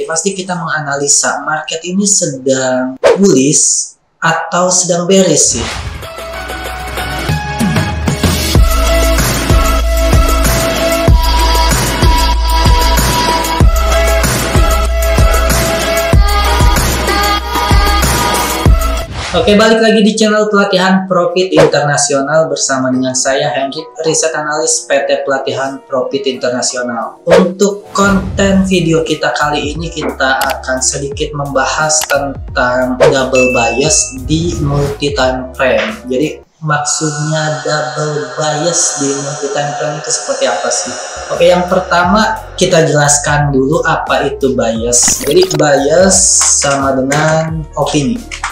Pasti kita menganalisa market ini sedang bullish atau sedang bearish sih. Oke, balik lagi di channel Pelatihan Profit Internasional bersama dengan saya Hendrik, riset analis PT Pelatihan Profit Internasional. Untuk konten video kita kali ini kita akan sedikit membahas tentang double bias di multi time frame. Jadi maksudnya double bias di multi time frame itu seperti apa sih? Oke, yang pertama kita jelaskan dulu apa itu bias. Jadi bias sama dengan opini.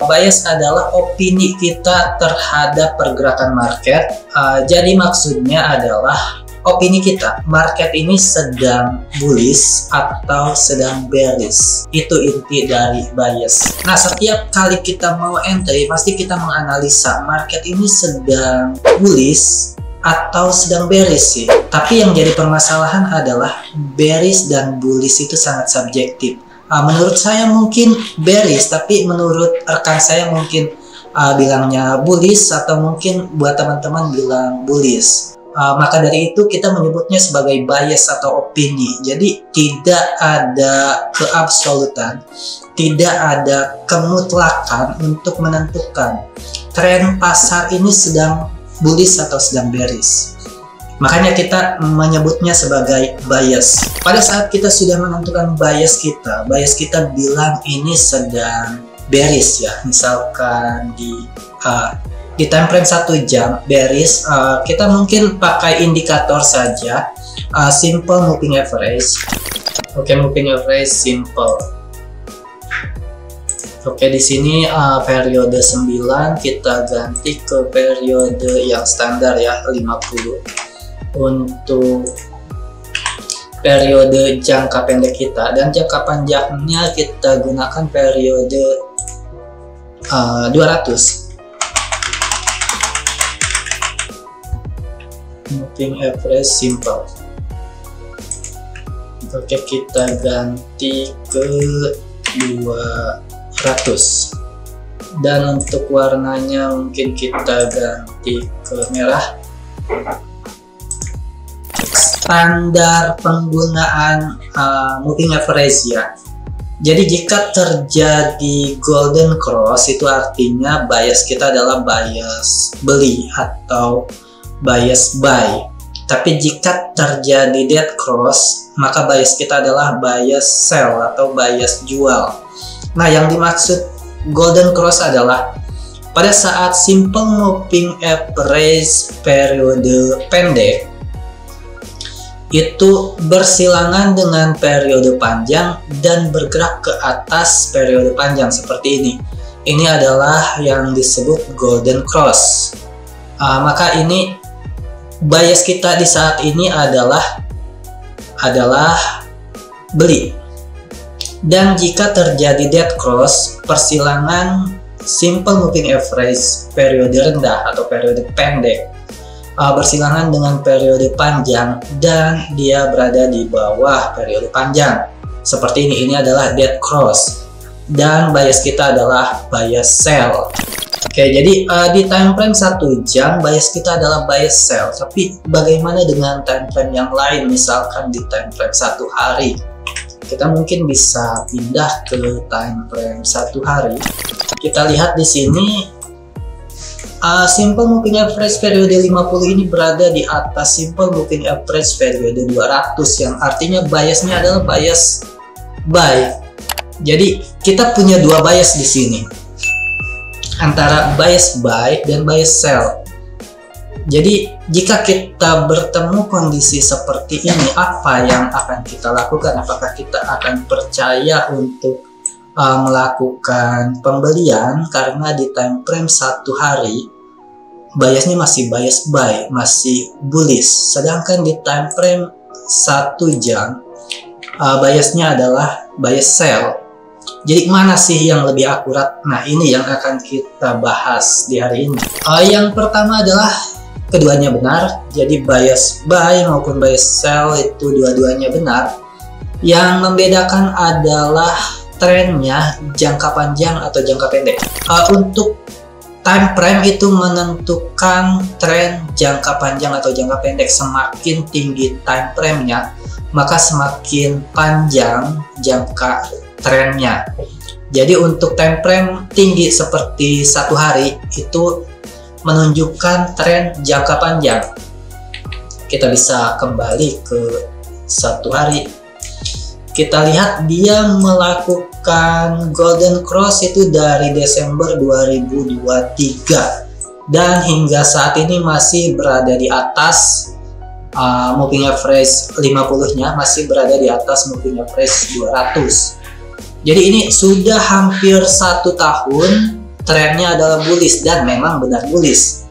Bias adalah opini kita terhadap pergerakan market. Jadi maksudnya adalah opini kita, market ini sedang bullish atau sedang bearish. Itu inti dari bias. Nah, setiap kali kita mau entry, pasti kita menganalisa market ini sedang bullish atau sedang bearish sih. Tapi yang jadi permasalahan adalah bearish dan bullish itu sangat subjektif. Menurut saya mungkin bearish, tapi menurut rekan saya mungkin bilangnya bullish, atau mungkin buat teman-teman bilang bullish. Maka dari itu kita menyebutnya sebagai bias atau opini. Jadi tidak ada keabsolutan, tidak ada kemutlakan untuk menentukan tren pasar ini sedang bullish atau sedang bearish. Makanya kita menyebutnya sebagai bias. Pada saat kita sudah menentukan bias kita bilang ini sedang bearish ya. Misalkan di time frame 1 jam bearish, kita mungkin pakai indikator saja, simple moving average. Oke, moving average simple. Oke, di sini periode 9 kita ganti ke periode yang standar ya, 50. Untuk periode jangka pendek kita, dan jangka panjangnya kita gunakan periode 200. Moving average simple. Oke, kita ganti ke 200, dan untuk warnanya mungkin kita ganti ke merah. Standar penggunaan moving average ya. Jadi jika terjadi golden cross, itu artinya bias kita adalah bias beli atau bias buy. Tapi jika terjadi dead cross, maka bias kita adalah bias sell atau bias jual. Nah, yang dimaksud golden cross adalah pada saat simple moving average periode pendek itu bersilangan dengan periode panjang dan bergerak ke atas periode panjang seperti ini. Ini adalah yang disebut golden cross. Maka ini bias kita di saat ini adalah beli. Dan jika terjadi dead cross, persilangan simple moving average periode rendah atau periode pendek bersilangan dengan periode panjang dan dia berada di bawah periode panjang seperti ini adalah dead cross, dan bias kita adalah bias sell. Oke, jadi di time frame 1 jam bias kita adalah bias sell. Tapi bagaimana dengan time frame yang lain, misalkan di time frame 1 hari? Kita mungkin bisa pindah ke time frame 1 hari. Kita lihat di sini simple moving average periode 50 ini berada di atas simple moving average periode 200, yang artinya biasnya adalah bias buy. Jadi kita punya dua bias di sini, antara bias buy dan bias sell. Jadi jika kita bertemu kondisi seperti ini, apa yang akan kita lakukan? Apakah kita akan percaya untuk melakukan pembelian karena di time frame 1 hari biasnya masih bias buy, masih bullish, sedangkan di time frame 1 jam biasnya adalah bias sell. Jadi mana sih yang lebih akurat? Nah, ini yang akan kita bahas di hari ini. Yang pertama adalah keduanya benar, jadi bias buy maupun bias sell itu dua-duanya benar. Yang membedakan adalah trennya jangka panjang atau jangka pendek. Untuk time frame itu menentukan tren jangka panjang atau jangka pendek. Semakin tinggi time frame-nya, maka semakin panjang jangka trennya. Jadi untuk time frame tinggi seperti 1 hari itu menunjukkan tren jangka panjang. Kita bisa kembali ke 1 hari. Kita lihat dia melakukan golden cross itu dari Desember 2023 dan hingga saat ini masih berada di atas moving average 50-nya, masih berada di atas moving average 200. Jadi ini sudah hampir 1 tahun trennya adalah bullish dan memang benar bullish.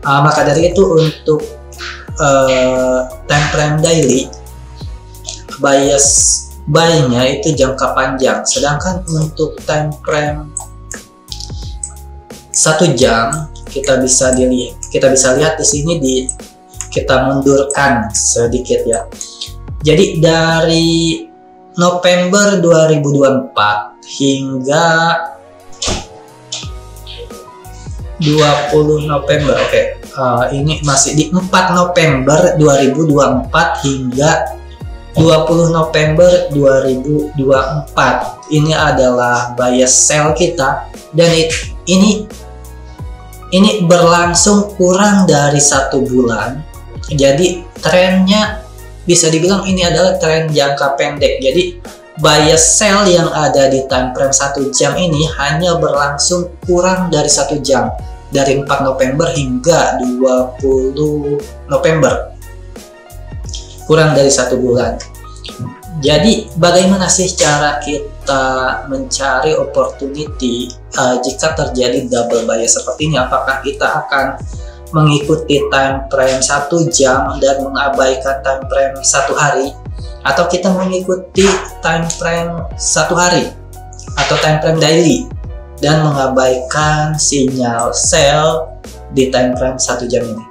Maka dari itu untuk time frame daily, bias buy-nya itu jangka panjang, sedangkan untuk time frame 1 jam kita bisa lihat di sini, kita mundurkan sedikit ya. Jadi dari November 2024 hingga 20 November, ini masih di 4 November 2024 hingga 20 November 2024. Ini adalah bias sell kita dan ini berlangsung kurang dari 1 bulan. Jadi trennya bisa dibilang ini adalah tren jangka pendek. Jadi bias sell yang ada di time frame 1 jam ini hanya berlangsung kurang dari 1 jam, dari 4 November hingga 20 November, kurang dari 1 bulan. Jadi bagaimana sih cara kita mencari opportunity jika terjadi double bias seperti ini? Apakah kita akan mengikuti time frame 1 jam dan mengabaikan time frame 1 hari, atau kita mengikuti time frame 1 hari atau time frame daily dan mengabaikan sinyal sell di time frame 1 jam ini?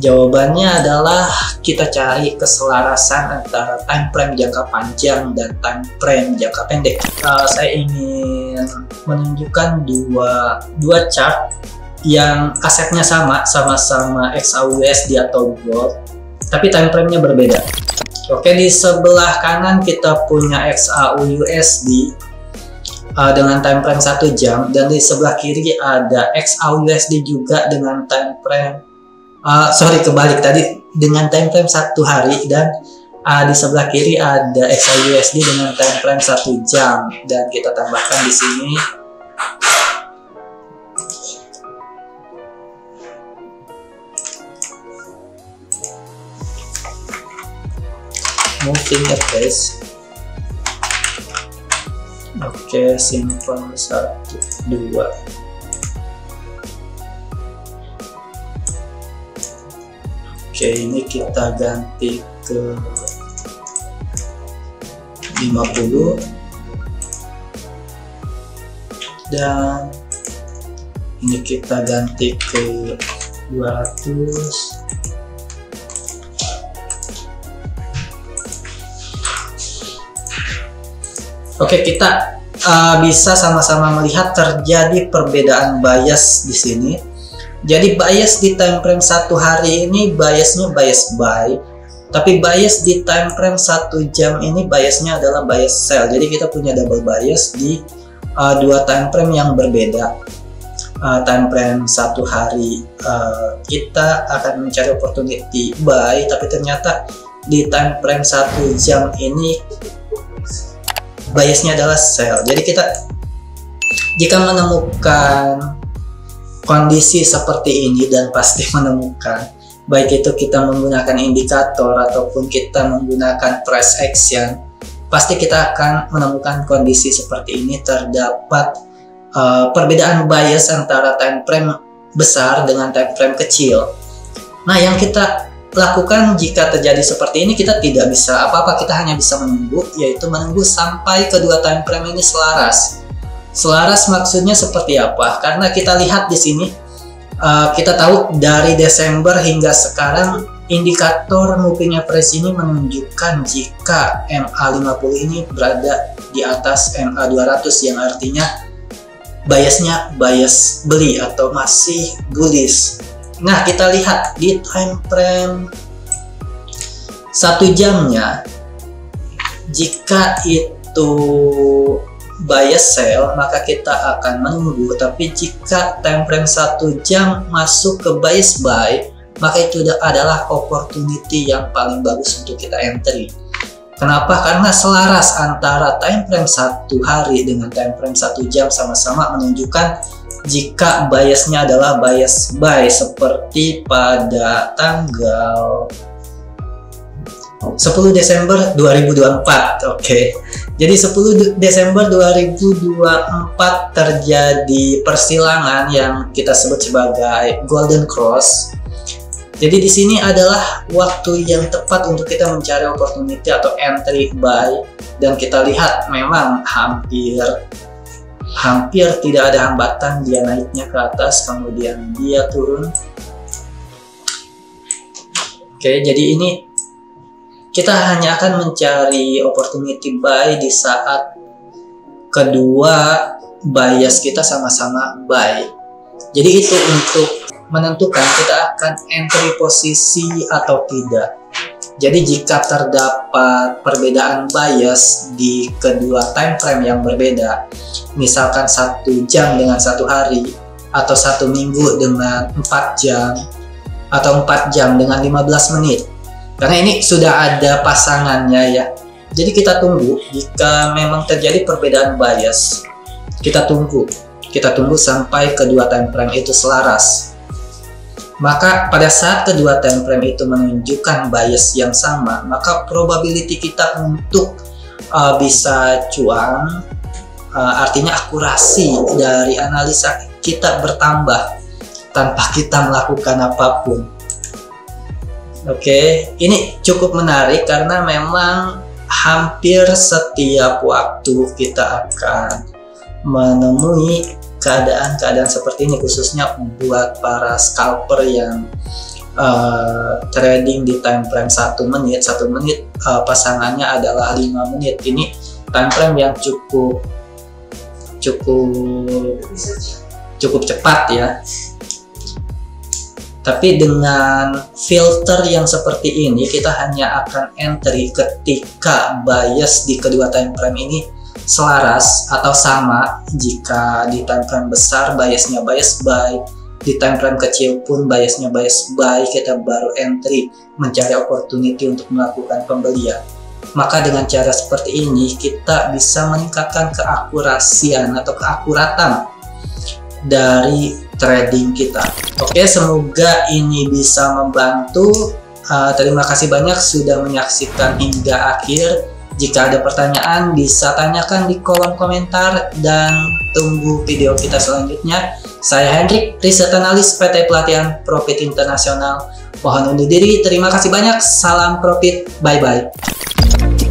Jawabannya adalah kita cari keselarasan antara time frame jangka panjang dan time frame jangka pendek. Saya ingin menunjukkan dua chart yang asetnya sama-sama XAUUSD atau gold, tapi time frame-nya berbeda. Oke, di sebelah kanan kita punya XAUUSD dengan time frame 1 jam, dan di sebelah kiri ada XAUUSD juga dengan time frame kebalik tadi, dengan time frame 1 hari, dan di sebelah kiri ada XAUUSD dengan time frame 1 jam, dan kita tambahkan di sini moving average. Oke, simpan 1, 2. Oke, ini kita ganti ke 50 dan ini kita ganti ke 200. Oke, kita bisa sama-sama melihat terjadi perbedaan bias di sini. Jadi bias di time frame 1 hari ini biasnya bias buy, tapi bias di time frame 1 jam ini biasnya adalah bias sell. Jadi kita punya double bias di 2 time frame yang berbeda. Time frame 1 hari kita akan mencari opportunity buy, tapi ternyata di time frame 1 jam ini biasnya adalah sell. Jadi kita jika menemukan kondisi seperti ini, dan pasti menemukan, baik itu kita menggunakan indikator ataupun kita menggunakan price action, pasti kita akan menemukan kondisi seperti ini. Terdapat perbedaan bias antara time frame besar dengan time frame kecil. Nah, yang kita lakukan jika terjadi seperti ini, kita tidak bisa apa-apa, kita hanya bisa menunggu, yaitu menunggu sampai kedua time frame ini selaras. Selaras maksudnya seperti apa? Karena kita lihat di sini, kita tahu dari Desember hingga sekarang indikator moving average ini menunjukkan jika MA50 ini berada di atas MA200, yang artinya biasnya bias beli atau masih bullish. Nah, kita lihat di time frame 1 jamnya, jika itu bias sell maka kita akan menunggu, tapi jika time frame 1 jam masuk ke bias buy maka itu adalah opportunity yang paling bagus untuk kita entry. Kenapa? Karena selaras antara time frame 1 hari dengan time frame 1 jam sama-sama menunjukkan jika biasnya adalah bias buy, seperti pada tanggal 10 Desember 2024. Oke. Jadi 10 Desember 2024 terjadi persilangan yang kita sebut sebagai Golden Cross. Jadi di sini adalah waktu yang tepat untuk kita mencari opportunity atau entry buy, dan kita lihat memang hampir tidak ada hambatan, dia naiknya ke atas kemudian dia turun. Oke, jadi ini kita hanya akan mencari opportunity buy di saat kedua bias kita sama-sama buy. Jadi itu untuk menentukan kita akan entry posisi atau tidak. Jadi jika terdapat perbedaan bias di kedua time frame yang berbeda, misalkan 1 jam dengan 1 hari, atau 1 minggu dengan 4 jam, atau 4 jam dengan 15 menit, karena ini sudah ada pasangannya ya. Jadi kita tunggu, jika memang terjadi perbedaan bias, kita tunggu sampai kedua time frame itu selaras. Maka pada saat kedua time frame itu menunjukkan bias yang sama, maka probability kita untuk bisa cuan, artinya akurasi dari analisa kita bertambah tanpa kita melakukan apapun. Oke, ini cukup menarik karena memang hampir setiap waktu kita akan menemui keadaan-keadaan seperti ini, khususnya buat para scalper yang trading di time frame 1 menit pasangannya adalah 5 menit. Ini time frame yang cukup cepat ya. Tapi dengan filter yang seperti ini, kita hanya akan entry ketika bias di kedua time frame ini selaras atau sama. Jika di time frame besar biasnya bias buy, di time frame kecil pun biasnya bias buy, kita baru entry mencari opportunity untuk melakukan pembelian. Maka dengan cara seperti ini kita bisa meningkatkan keakurasian atau keakuratan dari trading kita. Oke, semoga ini bisa membantu. Terima kasih banyak sudah menyaksikan hingga akhir. Jika ada pertanyaan bisa tanyakan di kolom komentar, dan tunggu video kita selanjutnya. Saya Hendrik, Riset Analis PT Pelatihan Profit Internasional. Mohon undur diri. Terima kasih banyak. Salam profit. Bye-bye.